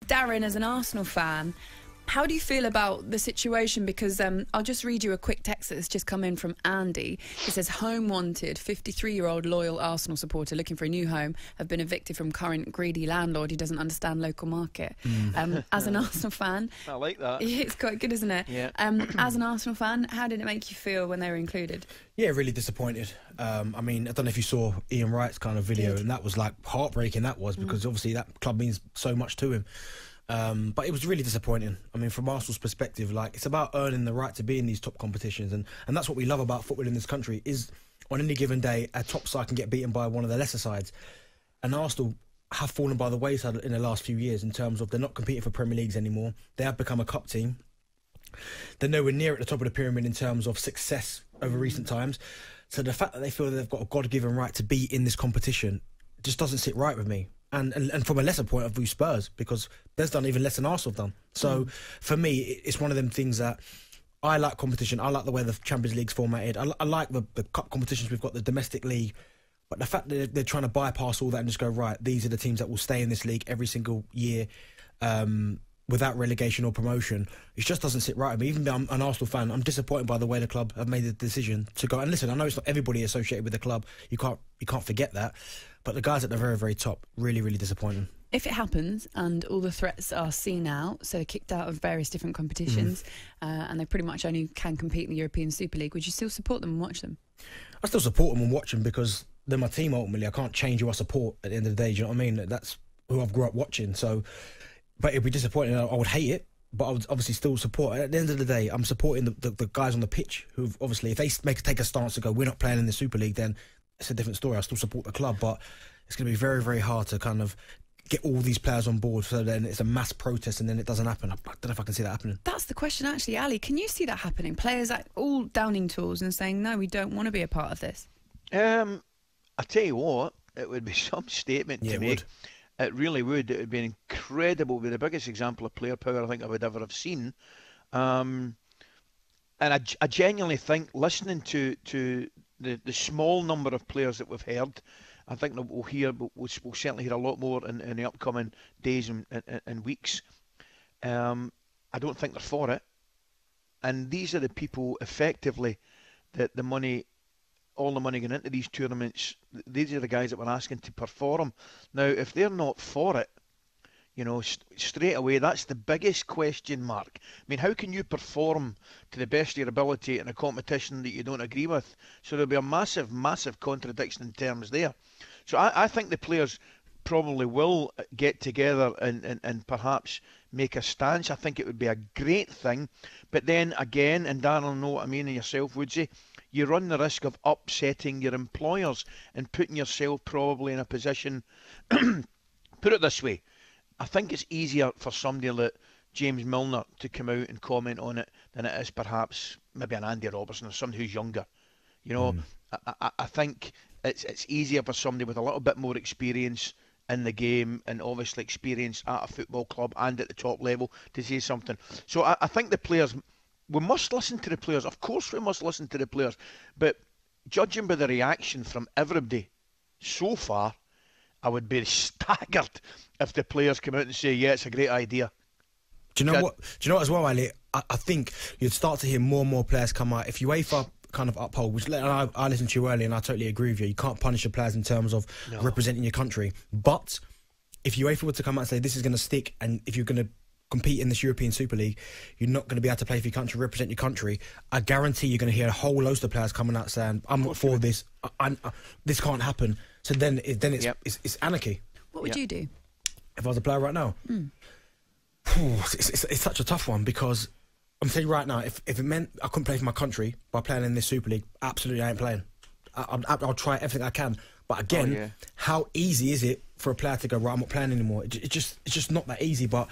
Darren, as an Arsenal fan, how do you feel about the situation? Because I'll just read you a quick text that's just come in from Andy. It says, home wanted, 53-year-old loyal Arsenal supporter looking for a new home, have been evicted from current greedy landlord who doesn't understand local market. As an Arsenal fan... I like that. It's quite good, isn't it? Yeah. As an Arsenal fan, how did it make you feel when they were included? Yeah, really disappointed. I mean, I don't know if you saw Ian Wright's kind of video, and that was like heartbreaking, that was, because obviously that club means so much to him. But it was really disappointing. I mean, from Arsenal's perspective, like, it's about earning the right to be in these top competitions, and that's what we love about football in this country, is on any given day a top side can get beaten by one of the lesser sides, and Arsenal have fallen by the wayside in the last few years in terms of they're not competing for Premier Leagues anymore. They have become a cup team. They're nowhere near at the top of the pyramid in terms of success over recent times. So the fact that they feel that they've got a God-given right to be in this competition just doesn't sit right with me. And from a lesser point of view, Spurs, because they've done even less than Arsenal have done. So for me, it's one of them things that I like competition. I like the way the Champions League's formatted. I like the cup competitions we've got, the domestic league. But the fact that they're trying to bypass all that and just go, right, these are the teams that will stay in this league every single year without relegation or promotion, it just doesn't sit right with me. Even though I'm an Arsenal fan, I'm disappointed by the way the club have made the decision to go. And listen, I know it's not everybody associated with the club. You can't forget that. But the guys at the very, very top, really, really disappointing. If it happens and all the threats are seen out, so they're kicked out of various different competitions, and they pretty much only can compete in the European Super League, would you still support them and watch them? I still support them and watch them because they're my team ultimately. I can't change who I support at the end of the day, do you know what I mean? That's who I've grew up watching. So, but it'd be disappointing. I would hate it, but I would obviously still support. At the end of the day, I'm supporting the guys on the pitch who obviously, if they take a stance to go, we're not playing in the Super League, then it's a different story. I still support the club, but it's going to be very, very hard to kind of get all these players on board, so then it's a mass protest and then it doesn't happen. I don't know if I can see that happening. That's the question, actually, Ali. Can you see that happening? Players all downing tools and saying, no, we don't want to be a part of this? I tell you what, it would be some statement to make. It really would. It would be incredible. It would be the biggest example of player power I think I would ever have seen. And I genuinely think, listening to the small number of players that we've heard, I think that we'll certainly hear a lot more in the upcoming days and weeks. I don't think they're for it. And these are the people, effectively, that all the money going into these tournaments, these are the guys that we're asking to perform. Now, if they're not for it, you know, straight away, that's the biggest question mark. I mean, how can you perform to the best of your ability in a competition that you don't agree with? So there'll be a massive, massive contradiction in terms there. So I think the players probably will get together and perhaps make a stance. I think it would be a great thing. But then again, and Darren will know what I mean, and yourself, Woodsy, you run the risk of upsetting your employers and putting yourself probably in a position, put it this way, I think it's easier for somebody like James Milner to come out and comment on it than it is perhaps maybe an Andy Robertson or somebody who's younger. You know, I think it's easier for somebody with a little bit more experience in the game and obviously experience at a football club and at the top level to say something. So I think the players, we must listen to the players. Of course we must listen to the players. But judging by the reaction from everybody so far, I would be staggered if the players come out and say, yeah, it's a great idea. Do you know what? Do you know what as well, Ali? I think you'd start to hear more and more players come out. If UEFA kind of uphold, which I listened to you earlier and I totally agree with you, you can't punish your players in terms of representing your country. But if UEFA were to come out and say this is going to stick, and if you're going to compete in this European Super League, you're not going to be able to play for your country, represent your country, I guarantee you're going to hear a whole host of players coming out saying, I'm not for this, this can't happen. So then it's anarchy. What would you do? If I was a player right now? It's such a tough one, because I'm telling you right now, if it meant I couldn't play for my country by playing in this Super League, absolutely I ain't playing. I'll try everything I can. But again, how easy is it for a player to go, right, I'm not playing anymore? It's just not that easy. But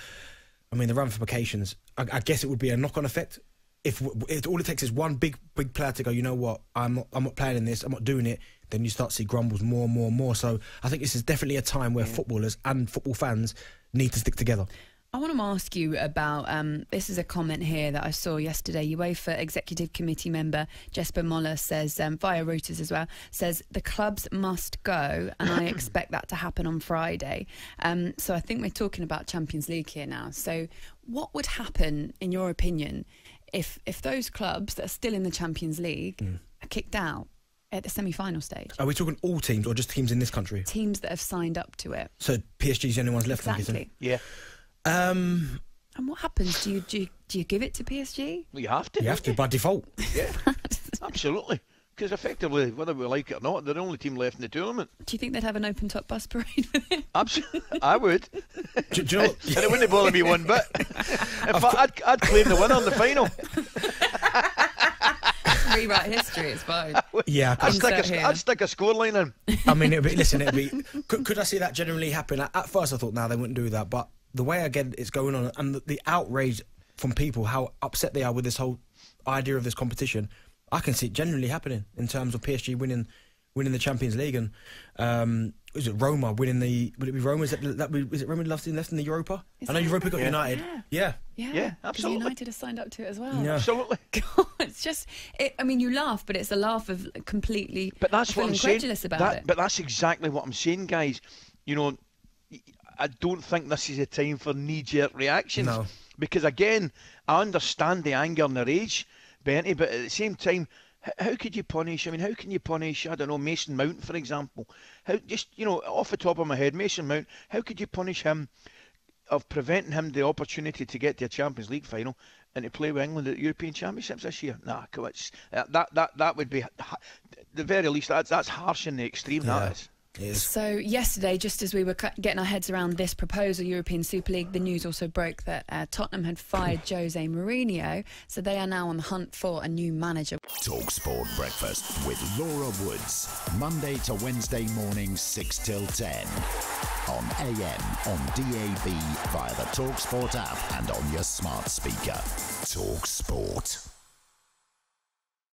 I mean, the ramifications, I guess it would be a knock-on effect. If all it takes is one big player to go, you know what, I'm not playing in this, I'm not doing it, then you start to see grumbles more and more and more. So I think this is definitely a time where footballers and football fans need to stick together. I want to ask you about, this is a comment here that I saw yesterday. UEFA Executive Committee member Jesper Moller says, via Reuters as well, says the clubs must go, and I expect that to happen on Friday. So I think we're talking about Champions League here now. So what would happen, in your opinion, if those clubs that are still in the Champions League are kicked out at the semi-final stage? Are we talking all teams or just teams in this country? Teams that have signed up to it. So PSG's the only ones left. Exactly. Yeah. And what happens? Do you give it to PSG? Well, you have to. You have to by default. Yeah, absolutely. Because effectively, whether we like it or not, they're the only team left in the tournament. Do you think they'd have an open top bus parade with it? Absolutely, I would. Do you know what? And it wouldn't bother me one bit. In fact, I'd claim the winner in the final. Rewrite history, it's fine. Yeah, I'd stick a scoreline in. I mean, it'd be. Could I see that generally happen? At first, I thought, they wouldn't do that. But the way again it's going on, and the outrage from people, how upset they are with this whole idea of this competition, I can see it generally happening in terms of PSG winning the Champions League, and is it Roma winning the? Would it be Roma? Is it Roma left in the Europa? I know Europa got United. Yeah, absolutely. United has signed up to it as well. Yeah. Absolutely. God, it's just. I mean, you laugh, but it's a laugh of completely. But that's what I'm saying. About it. But that's exactly what I'm saying, guys. You know, I don't think this is a time for knee-jerk reactions. No. Because again, I understand the anger and the rage, Benty, but at the same time, how could you punish? I mean, how can you punish, I don't know, Mason Mount, for example? How, just, off the top of my head, Mason Mount, how could you punish him of preventing him the opportunity to get to a Champions League final and to play with England at the European Championships this year? Nah, come on, that would be, at the very least, that's harsh in the extreme, that is. So yesterday, just as we were getting our heads around this proposal, European Super League, the news also broke that Tottenham had fired Jose Mourinho, so they are now on the hunt for a new manager. talkSPORT Breakfast with Laura Woods, Monday to Wednesday mornings 6 till 10 on AM, on DAB, via the talkSPORT app and on your smart speaker. talkSPORT.